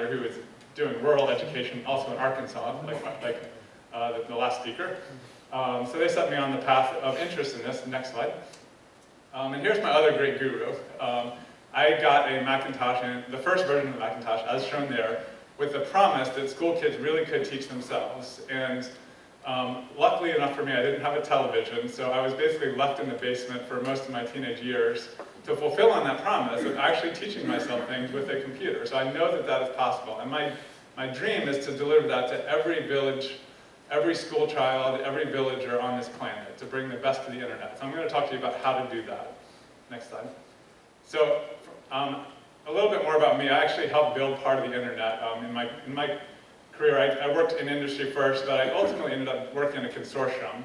grandmother who was doing rural education, also in Arkansas, like the last speaker. So they set me on the path of interest in this. Next slide. And here's my other great guru. I got a Macintosh, and the first version of Macintosh, as shown there, with the promise that school kids really could teach themselves. And luckily enough for me, I didn't have a television, so I was basically left in the basement for most of my teenage years to fulfill on that promise of actually teaching myself things with a computer. So I know that that is possible. And my dream is to deliver that to every village, every school child, every villager on this planet, to bring the best of the internet. So I'm going to talk to you about how to do that. Next slide. So a little bit more about me. I actually helped build part of the internet. In my career, I worked in industry first, but I ultimately ended up working in a consortium.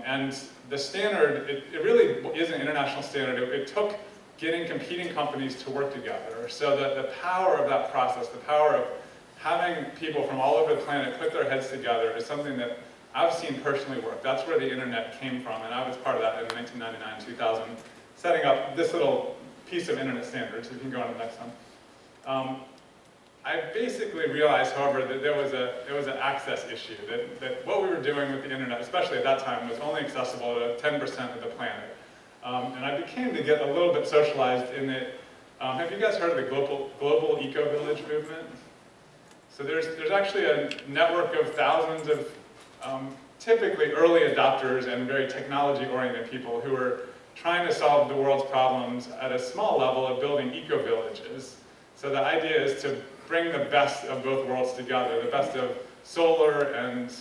And the standard, it really is an international standard. It took getting competing companies to work together. So that the power of that process, the power of having people from all over the planet put their heads together is something that I've seen personally work. That's where the internet came from, and I was part of that in 1999, 2000, setting up this little piece of internet standards. You can go on to the next one. I basically realized, however, that there was an access issue, that what we were doing with the internet, especially at that time, was only accessible to 10% of the planet. And I became to get a little bit socialized in it. Have you guys heard of the global eco-village movement? So there's actually a network of thousands of typically early adopters and very technology-oriented people who are trying to solve the world's problems at a small level of building eco-villages. So the idea is to bring the best of both worlds together, the best of solar and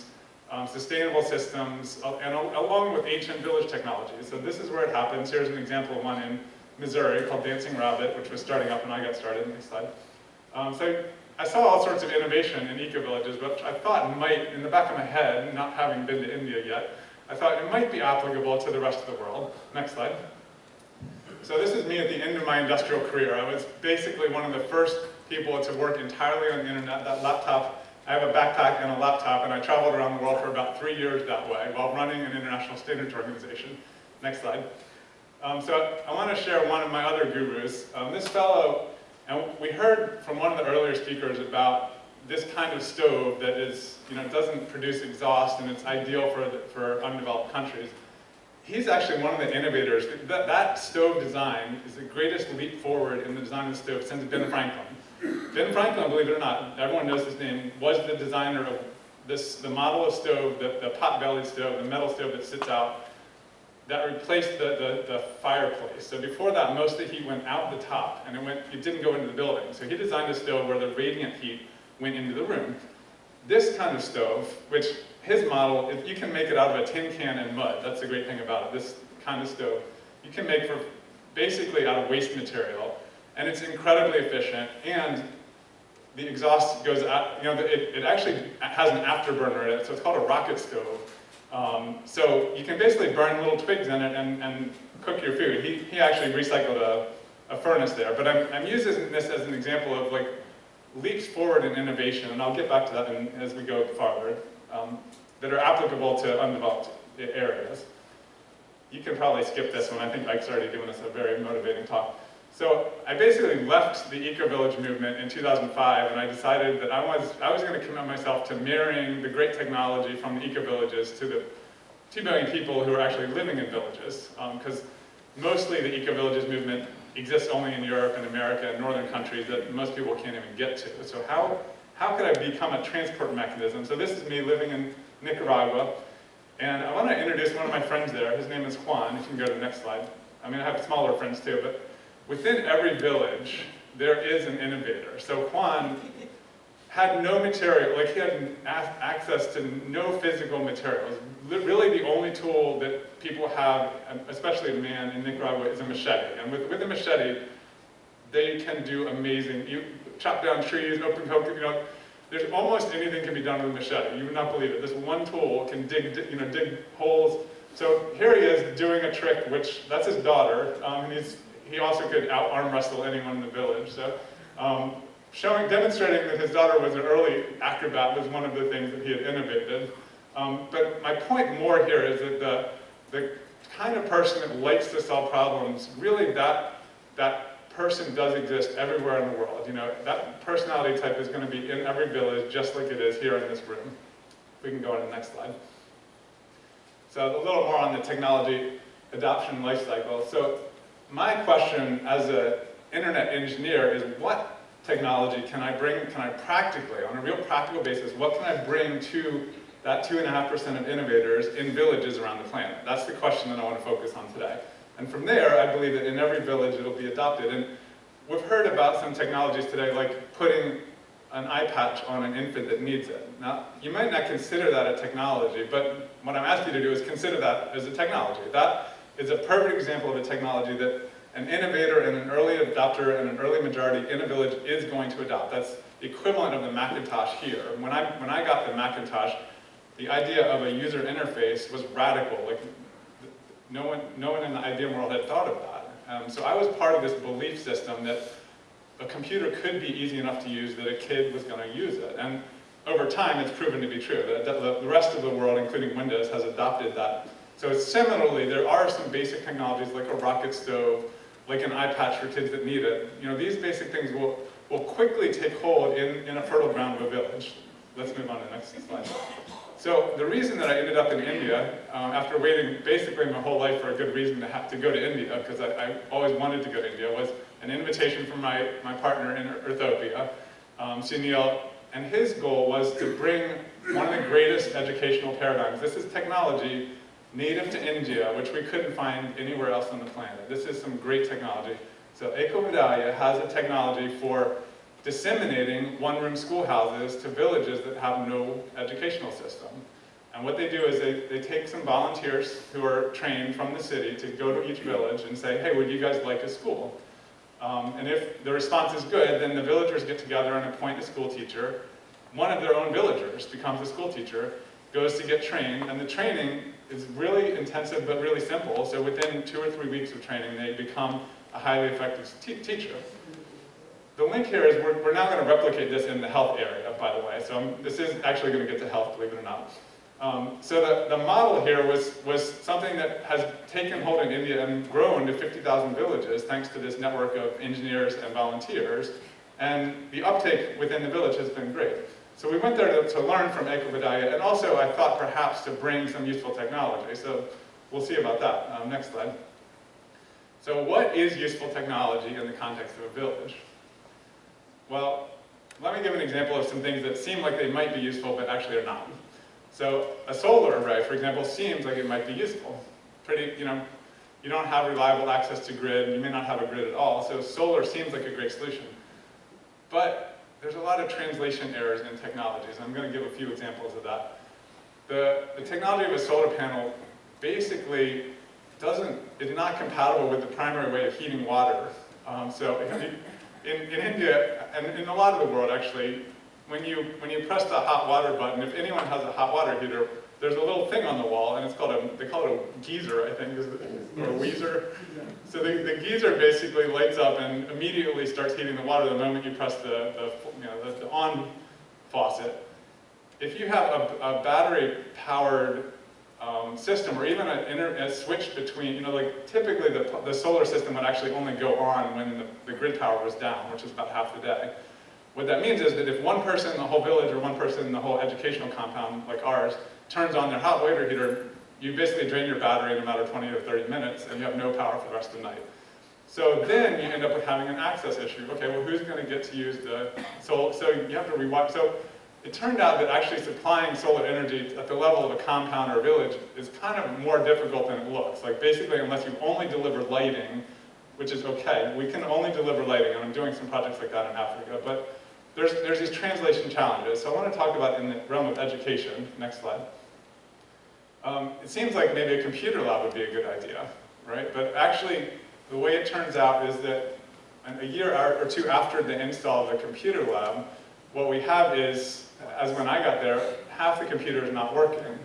sustainable systems, and along with ancient village technologies. So this is where it happens. Here's an example of one in Missouri called Dancing Rabbit, which was starting up when I got started. Next slide. So I saw all sorts of innovation in eco-villages, but I thought might, in the back of my head, not having been to India yet, I thought it might be applicable to the rest of the world. Next slide. So this is me at the end of my industrial career. I was basically one of the first people to work entirely on the internet. That laptop, I have a backpack and a laptop, and I traveled around the world for about 3 years that way while running an international standards organization. Next slide. So I want to share one of my other gurus. This fellow, and we heard from one of the earlier speakers about this kind of stove that is, doesn't produce exhaust and it's ideal for undeveloped countries. He's actually one of the innovators. That stove design is the greatest leap forward in the design of the stove since Ben Franklin. Ben Franklin, believe it or not, everyone knows his name, was the designer of the model of stove, the pot-bellied stove, the metal stove that sits out, that replaced the fireplace. So before that, most of the heat went out the top, and it didn't go into the building. So he designed a stove where the radiant heat went into the room. This kind of stove, which his model, if you can make it out of a tin can and mud, that's the great thing about it, this kind of stove, you can make for basically out of waste material, and it's incredibly efficient, and the exhaust goes out, it actually has an afterburner in it, so it's called a rocket stove. So you can basically burn little twigs in it and cook your food. He actually recycled a furnace there, but I'm using this as an example of leaps forward in innovation, and I'll get back to that as we go farther, that are applicable to undeveloped areas. You can probably skip this one. I think Ike's already given us a very motivating talk. So I basically left the eco-village movement in 2005, and I decided that I was going to commit myself to marrying the great technology from the eco-villages to the 2 billion people who are actually living in villages, because mostly the eco-villages movement exists only in Europe and America and northern countries that most people can't even get to. So how could I become a transport mechanism? So this is me living in Nicaragua, and I want to introduce one of my friends there. His name is Juan. You can go to the next slide. I mean, I have smaller friends too, but within every village, there is an innovator. So Juan had no material, he had access to no physical materials. Really the only tool that people have, especially a man in Nicaragua, is a machete. And with a machete, they can do amazing, you chop down trees, open coke, there's almost anything can be done with a machete. You would not believe it. This one tool can dig holes. So here he is doing a trick, which, that's his daughter, and he also could out-arm wrestle anyone in the village. So demonstrating that his daughter was an early acrobat was one of the things that he had innovated. But my point more here is that the kind of person that likes to solve problems, really that person does exist everywhere in the world. You know, that personality type is going to be in every village, just like it is here in this room. We can go on to the next slide. So a little more on the technology adoption life cycle. So my question as an internet engineer is, what technology can I bring, can I practically, on a real practical basis, what can I bring to that 2.5% of innovators in villages around the planet? That's the question that I want to focus on today. And from there, I believe that in every village it'll be adopted. And we've heard about some technologies today, like putting an eye patch on an infant that needs it. Now, you might not consider that a technology, but what I'm asking you to do is consider that as a technology. That is a perfect example of a technology that an innovator and an early adopter and an early majority in a village is going to adopt. That's the equivalent of the Macintosh here. When I got the Macintosh, the idea of a user interface was radical. Like, no one in the IBM world had thought of that. So I was part of this belief system that a computer could be easy enough to use that a kid was going to use it. And over time, it's proven to be true. The rest of the world, including Windows, has adopted that. So similarly, there are some basic technologies like a rocket stove, like an eye patch for kids that need it. You know, these basic things will quickly take hold in a fertile ground of a village. Let's move on to the next slide. So the reason that I ended up in India, after waiting basically my whole life for a good reason to have to go to India, because I always wanted to go to India, was an invitation from my partner in Ethiopia, Sunil, and his goal was to bring one of the greatest educational paradigms. This is technology native to India, which we couldn't find anywhere else on the planet. This is some great technology. So Eko has a technology for disseminating one-room schoolhouses to villages that have no educational system. And what they do is they take some volunteers who are trained from the city to go to each village and say, hey, would you guys like a school? And if the response is good, then the villagers get together and appoint a school teacher. One of their own villagers becomes a school teacher, goes to get trained, and the training is really intensive but really simple. So within 2 or 3 weeks of training, they become a highly effective teacher. The link here is we're now going to replicate this in the health area, by the way. So this is actually going to get to health, believe it or not. So the model here was something that has taken hold in India and grown to 50,000 villages thanks to this network of engineers and volunteers. And the uptake within the village has been great. So we went there to learn from Eko Vidya, and also I thought perhaps to bring some useful technology. So we'll see about that. Next slide. So what is useful technology in the context of a village? Well, let me give an example of some things that seem like they might be useful, but actually are not. So a solar array, for example, seems like it might be useful. You don't have reliable access to grid, you may not have a grid at all, so solar seems like a great solution. But there's a lot of translation errors in technologies, and I'm going to give a few examples of that. The technology of a solar panel basically is not compatible with the primary way of heating water. So in India, and in a lot of the world actually, when you press the hot water button, if anyone has a hot water heater, there's a little thing on the wall, and they call it a geyser, I think, or a weezer. So the geyser basically lights up and immediately starts heating the water the moment you press the on faucet. If you have a battery-powered system, or even a switch between, like typically the solar system would actually only go on when the grid power was down, which is about half the day. What that means is that if one person in the whole village or one person in the whole educational compound, like ours, turns on their hot water heater, you basically drain your battery in a matter of 20 or 30 minutes, and you have no power for the rest of the night. So then you end up with having an access issue. Okay, well, who's going to get to use the solar? So you have to rewire. So it turned out that actually supplying solar energy at the level of a compound or a village is kind of more difficult than it looks. Like basically, unless you only deliver lighting, which is okay, we can only deliver lighting, and I'm doing some projects like that in Africa, but there's these translation challenges. So I want to talk about in the realm of education. Next slide. It seems like maybe a computer lab would be a good idea, right? But actually, the way it turns out is that a year or two after the install of the computer lab, what we have is, as when I got there, half the computer is not working.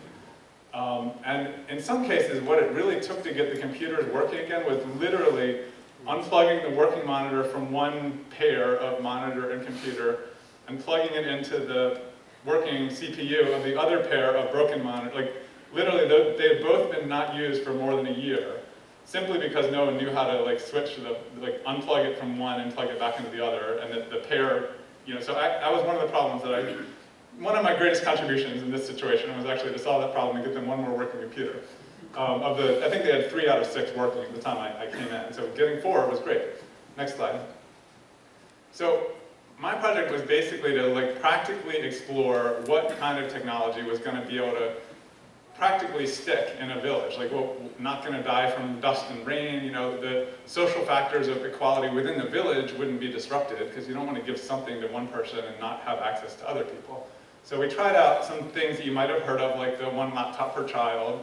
And in some cases, what it really took to get the computers working again was literally unplugging the working monitor from one pair of monitor and computer and plugging it into the working CPU of the other pair of broken monitor. Like, literally, they had both been not used for more than a year. simply because no one knew how to like switch the, like unplug it from one and plug it back into the other, and the pair, so I was one of the problems that one of my greatest contributions in this situation was actually to solve that problem and get them one more working computer. I think they had 3 out of 6 working at the time I came in, so getting 4 was great. Next slide. So my project was basically to like practically explore what kind of technology was going to be able to practically stick in a village, like well, not going to die from dust and rain, the social factors of equality within the village wouldn't be disrupted because you don't want to give something to one person and not have access to other people. So we tried out some things that you might have heard of, like the 1 laptop per child,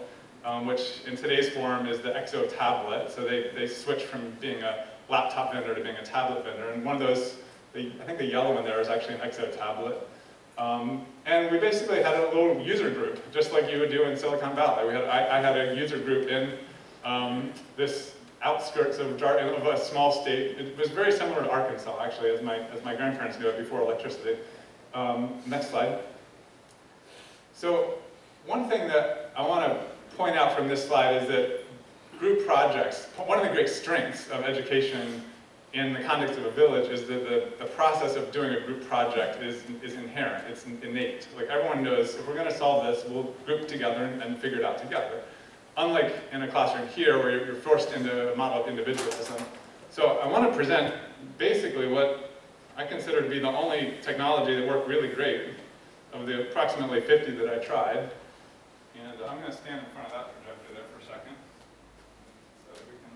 which in today's form is the EXO tablet. So they switched from being a laptop vendor to being a tablet vendor, and one of those, I think the yellow one there is actually an EXO tablet. And we basically had a little user group, just like you would do in Silicon Valley. I had a user group in this outskirts of a small state. It was very similar to Arkansas, actually, as my grandparents knew it before electricity. Next slide. So one thing that I want to point out from this slide is that group projects, one of the great strengths of education in the context of a village is that the process of doing a group project is inherent, it's innate. Like everyone knows, if we're going to solve this, we'll group together and figure it out together. Unlike in a classroom here where you're forced into a model of individualism. So I want to present basically what I consider to be the only technology that worked really great of the approximately 50 that I tried. And I'm going to stand in front of that projector there for a second. So we can...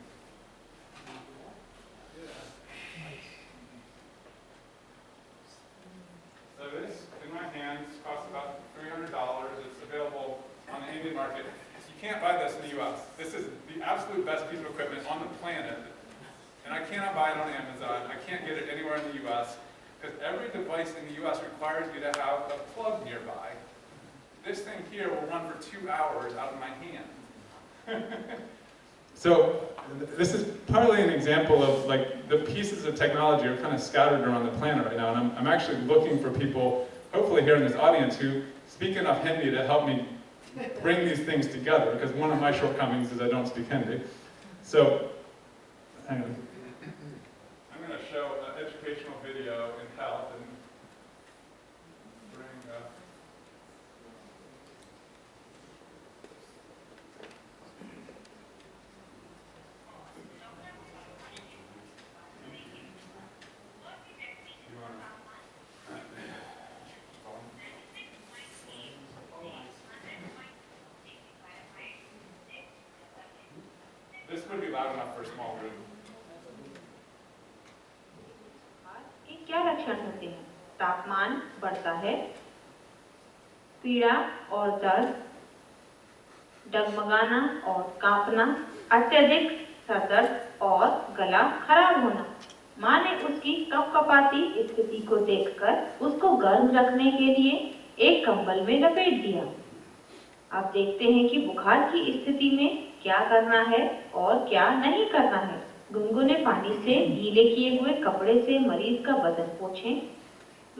So this, in my hands, costs about $300. It's available on the Indian market. You can't buy this in the US. This is the absolute best piece of equipment on the planet. And I cannot buy it on Amazon. I can't get it anywhere in the US. Because every device in the US requires you to have a plug nearby. This thing here will run for 2 hours out of my hand. So this is partly an example of like the pieces of technology are kind of scattered around the planet right now, and I'm actually looking for people, hopefully here in this audience, who speak enough Hindi to help me bring these things together, because one of my shortcomings is I don't speak Hindi. So, hang on. I'm going to show an educational video in health and bring this would be loud enough for a small room. ये क्या लक्षण होते हैं? तापमान बढ़ता है, पीड़ा और दर्द, डगमगाना और कांपना, अत्यधिक सर दर्द और गला खराब होना। माँ ने उसकी कपकपाती स्थिति को देखकर उसको गर्म रखने के लिए एक कंबल में लपेट दिया। अब देखते हैं कि बुखार की स्थिति में क्या करना है और क्या नहीं करना है। गुनगुने पानी से गीले किए हुए कपड़े से मरीज का बदन पोंछें।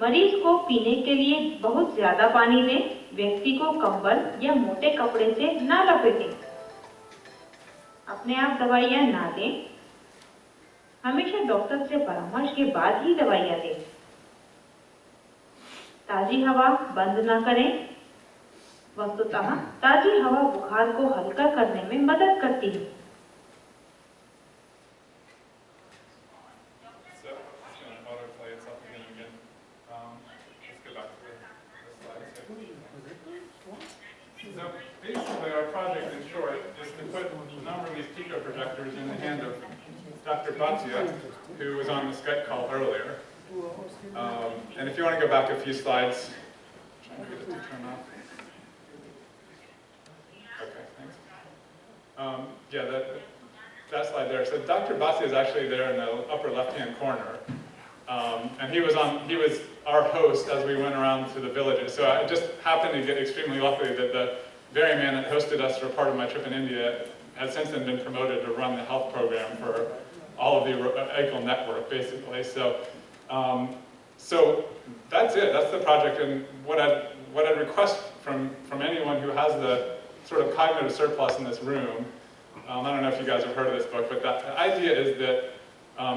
मरीज को पीने के लिए बहुत ज्यादा पानी दें। व्यक्ति को कंबल या मोटे कपड़े से ना लपेटें। अपने आप दवाइयाँ ना दें। हमेशा डॉक्टर से परामर्श के बाद ही दवाइयाँ दें। ताजी हवा बंद ना करें। वस्तुतः ताजी हवा बुखार को हल्का करने में मदद करती है। So basically our project, in short, is to put a number of these pico projectors in the hand of Dr. Bhatia, who was on the Skype call earlier. And if you want to go back a few slides, trying to get it to turn off. Okay, thanks. Yeah, that slide there. So Dr. Bhatia is actually there in the upper left-hand corner. And he was our host as we went around to the villages. So I just happened to get extremely lucky that the very man that hosted us for part of my trip in India has since then been promoted to run the health program for all of the ECHO network, basically. So, so that's it. That's the project. And what I'd request from anyone who has the sort of cognitive surplus in this room I don't know if you guys have heard of this book, but the idea is that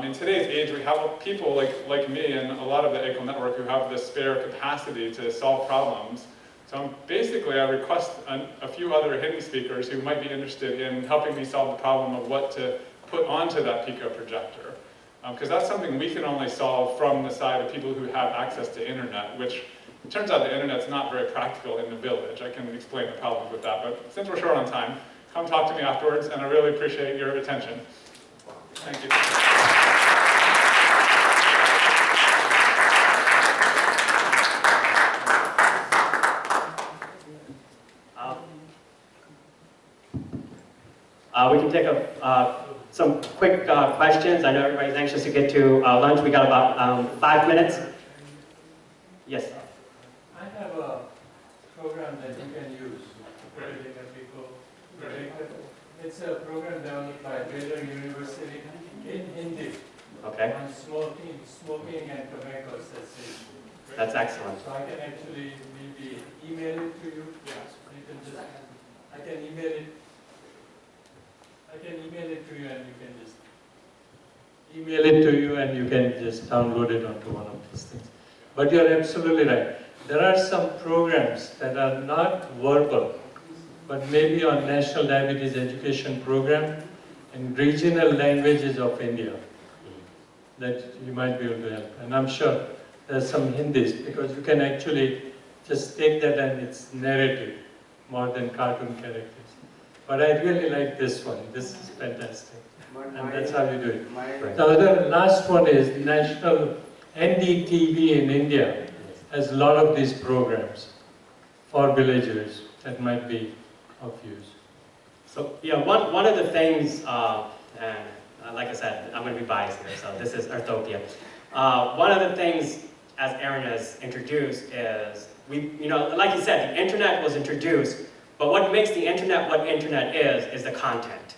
in today's age, we have people like me and a lot of the ECHO network who have the spare capacity to solve problems. So basically, I request a few other Hindi speakers who might be interested in helping me solve the problem of what to put onto that Pico projector. Because that's something we can only solve from the side of people who have access to internet, which it turns out the internet's not very practical in the village. I can explain the problems with that, but since we're short on time, come talk to me afterwards, and I really appreciate your attention. Thank you. We can take some quick questions. I know everybody's anxious to get to lunch. We got about 5 minutes. Yes. I have a program that you can use. It's a program developed by Baylor University in Hindi Okay. on smoking and tobacco cessation. That's excellent. So I can actually maybe email it to you. You can just, I can email it to you, and you can just email it to you, and you can just download it onto one of these things. But you're absolutely right. There are some programs that are not verbal, but maybe on National Diabetes Education Program in regional languages of India that you might be able to help. And I'm sure there's some Hindis, because you can actually just take that and it's narrative more than cartoon characters. But I really like this one. This is fantastic. And that's how you do it. The other last one is National NDTV in India has a lot of these programs for villagers that might be of use. So yeah, one of the things, and like I said, I'm going to be biased here, so this is Earthopia. One of the things, as Aron has introduced, is like you said, the internet was introduced, but what makes the internet what internet is the content.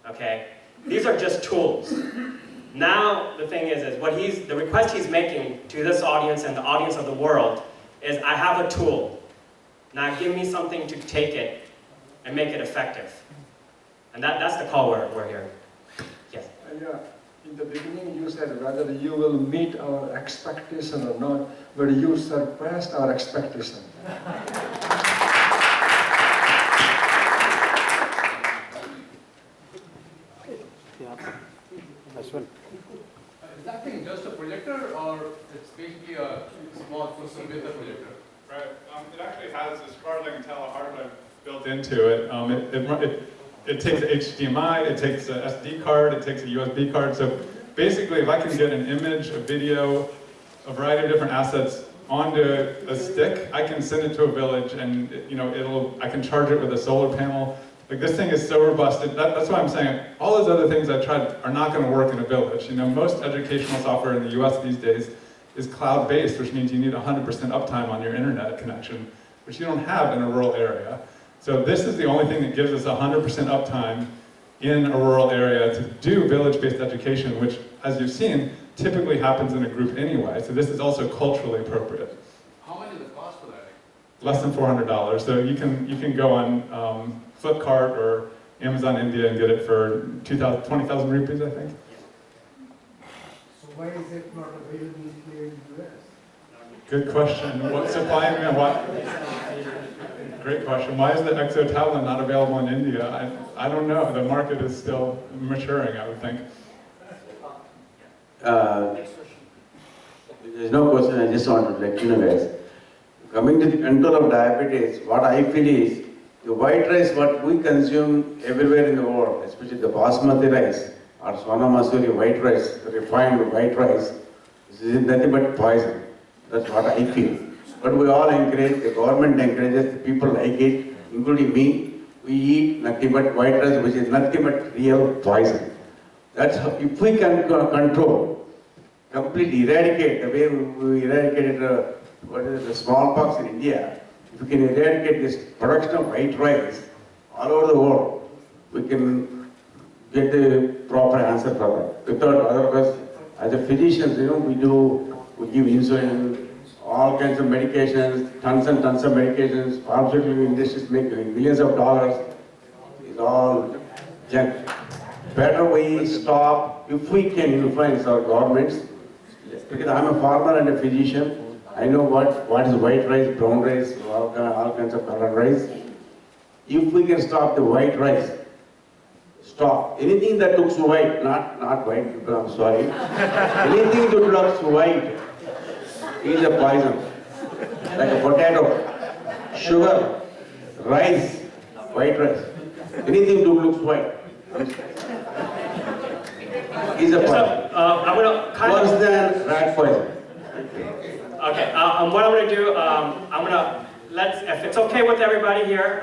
Okay, these are just tools. Now the thing is the request he's making to this audience and the audience of the world is, I have a tool. Now give me something to take it and make it effective. And that's the call we're hearing. Yes? Yeah, in the beginning you said whether you will meet our expectation or not, but you surpassed our expectation. Is that thing just a projector, or it's basically a small system with a projector? Right. It actually has, as far as I can tell, a hard drive built into it. It takes HDMI, it takes a SD card, it takes a USB card. So basically, if I can get an image, a video, a variety of different assets onto a stick, I can send it to a village, and I can charge it with a solar panel. Like, this thing is so robust. That's why I'm saying all those other things I tried are not going to work in a village. Most educational software in the U.S. these days is cloud-based, which means you need 100% uptime on your internet connection, which you don't have in a rural area. So this is the only thing that gives us 100% uptime in a rural area to do village-based education, which, as you've seen, typically happens in a group anyway. So this is also culturally appropriate. How much is the cost for that? Less than $400. So you can go on Flipkart or Amazon India and get it for 20,000 rupees, I think. So why is it not available here in the US? Good question. What supply and demand? What? Great question. Why is the Exo tablet not available in India? I don't know. The market is still maturing, I would think. There's no question. I just want to let you know, guys. Coming to the control of diabetes, what I feel is the white rice what we consume everywhere in the world, especially the basmati rice or Sona Masuri white rice, refined white rice, this is nothing but poison. That's what I feel. But we all encourage, the government encourages, the people like it, including me. We eat nothing but white rice, which is nothing but real poison. That's how, if we can control, completely eradicate, the way we eradicated the smallpox in India, if we can eradicate this production of white rice all over the world, we can get the proper answer for that. Without, otherwise, as a physicians, we give insulin, all kinds of medications, tons and tons of medications, pharmaceutical industries make millions of dollars. It's all junk. Better we stop, if we can influence our governments, because I'm a farmer and a physician, I know what is white rice, brown rice, all kinds of colored rice. If we can stop the white rice, stop. Anything that looks white, not white, I'm sorry. Anything that looks white is a poison. Like a potato, sugar, rice, white rice. Anything that looks white is a So, poison. I'm gonna kind of... Worse than rat poison. Okay, what I'm gonna do, if it's okay with everybody here,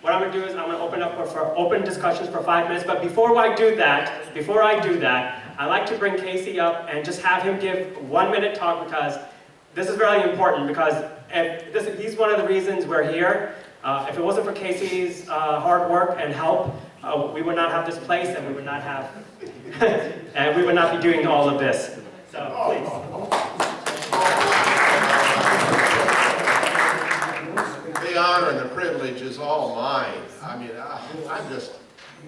what I'm gonna do is I'm gonna open up for open discussions for 5 minutes, but before I do that, I'd like to bring Casey up and just have him give 1 minute talk, because this is very important, because he's one of the reasons we're here. If it wasn't for Casey's hard work and help, we would not have this place, and we would not have, and we would not be doing all of this. So, please. The honor and the privilege is all mine. I mean, I'm just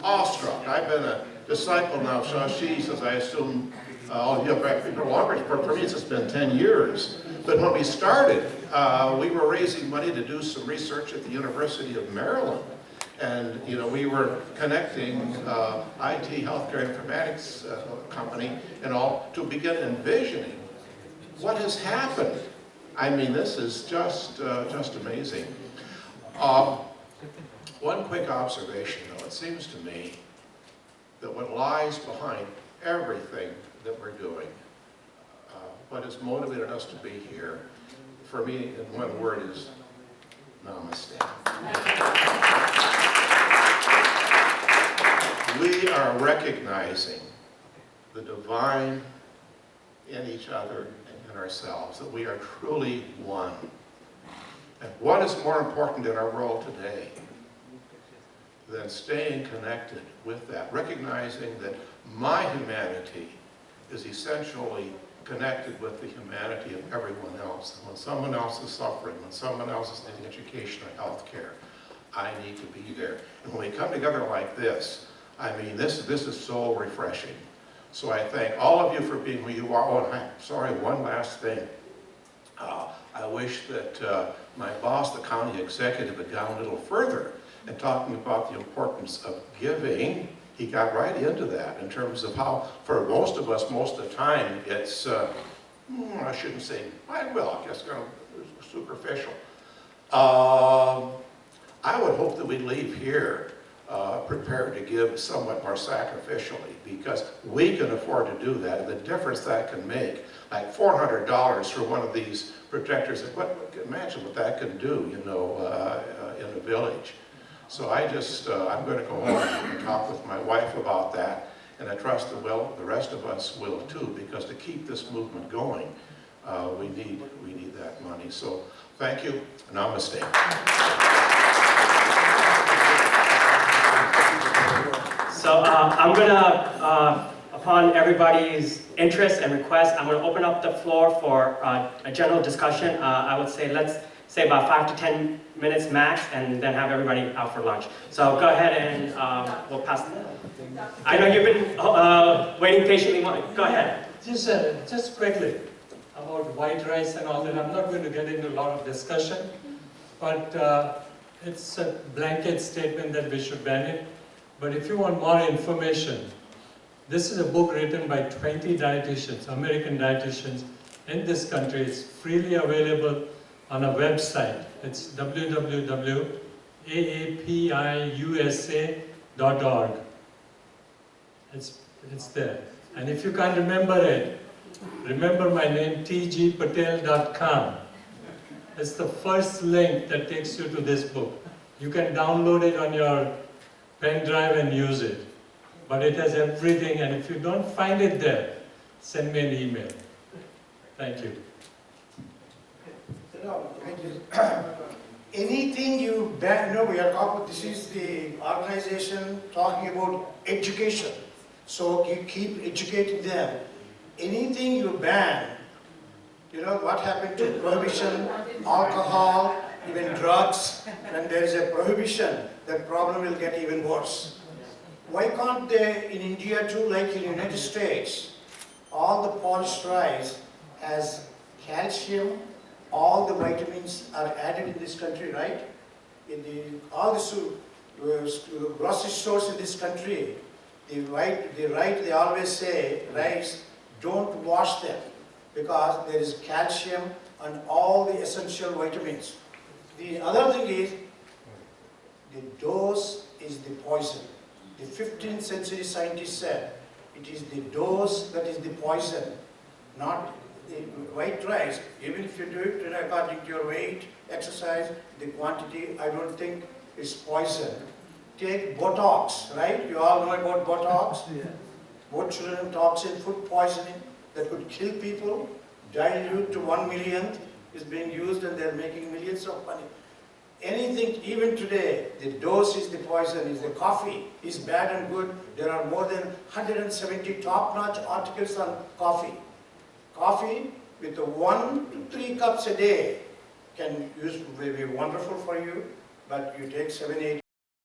awestruck. I've been a disciple now of Shashi's, as I assume all you have longer. For me, it's been 10 years. But when we started, we were raising money to do some research at the University of Maryland. And, you know, we were connecting IT, healthcare informatics company and all to begin envisioning what has happened. I mean, this is just amazing. One quick observation, though. It seems to me that what lies behind everything that we're doing, what has motivated us to be here, for me, in one word, is namaste. We are recognizing the divine in each other and in ourselves, that we are truly one. And what is more important in our world today than staying connected with that, recognizing that my humanity is essentially connected with the humanity of everyone else. And when someone else is suffering, when someone else is needing education or health care, I need to be there. And when we come together like this, I mean, this is so refreshing. So I thank all of you for being who you are. Oh, and I'm sorry, one last thing. I wish that my boss, the county executive, had gone a little further in talking about the importance of giving. He got right into that in terms of how, for most of us, most of the time, it's, I shouldn't say, I guess kind of superficial. I would hope that we leave here prepared to give somewhat more sacrificially, because we can afford to do that, and the difference that can make, like $400 for one of these projectors, imagine what that can do, you know, in a village. So I'm going to go home and talk with my wife about that, and I trust that, well, the rest of us will too, because to keep this movement going, we need that money. So thank you. Namaste. So I'm gonna, upon everybody's interest and request, I'm gonna open up the floor for a general discussion. I would say let's say about 5 to 10 minutes max, and then have everybody out for lunch. So go ahead and we'll pass. I know you've been waiting patiently. Go ahead. Just quickly about white rice and all that. I'm not going to get into a lot of discussion, but it's a blanket statement that we should ban it. But if you want more information, this is a book written by 20 dietitians, American dietitians in this country. It's freely available on a website. It's www.aapiusa.org. It's there. And if you can't remember it, remember my name, tgpatel.com. It's the first link that takes you to this book. You can download it on your pen drive and use it. But it has everything, and if you don't find it there, send me an email. Thank you. Anything you ban, we are talking, this is the organization talking about education. So you keep educating them. Anything you ban, you know what happened to prohibition, alcohol, even drugs. When there is a prohibition, that problem will get even worse. Why can't they in India too, like in the United States, all the polished rice has calcium, all the vitamins are added in this country, right? All the grocery stores in this country, they always say, rice, don't wash them, because there is calcium and all the essential vitamins. The other thing is, the dose is the poison. The 15th century scientist said, it is the dose that is the poison, not the white rice. Even if you do it according to your weight, exercise, the quantity, I don't think it's poison. Take Botox, right? You all know about Botox? Yeah. Botulinum toxin, food poisoning that could kill people, dilute to 1 millionth is being used, and they're making millions of money. Anything, even today, the dose is the poison. Is the coffee is bad and good. There are more than 170 top-notch articles on coffee. Coffee with 1 to 3 cups a day can be wonderful for you, but you take 7, 8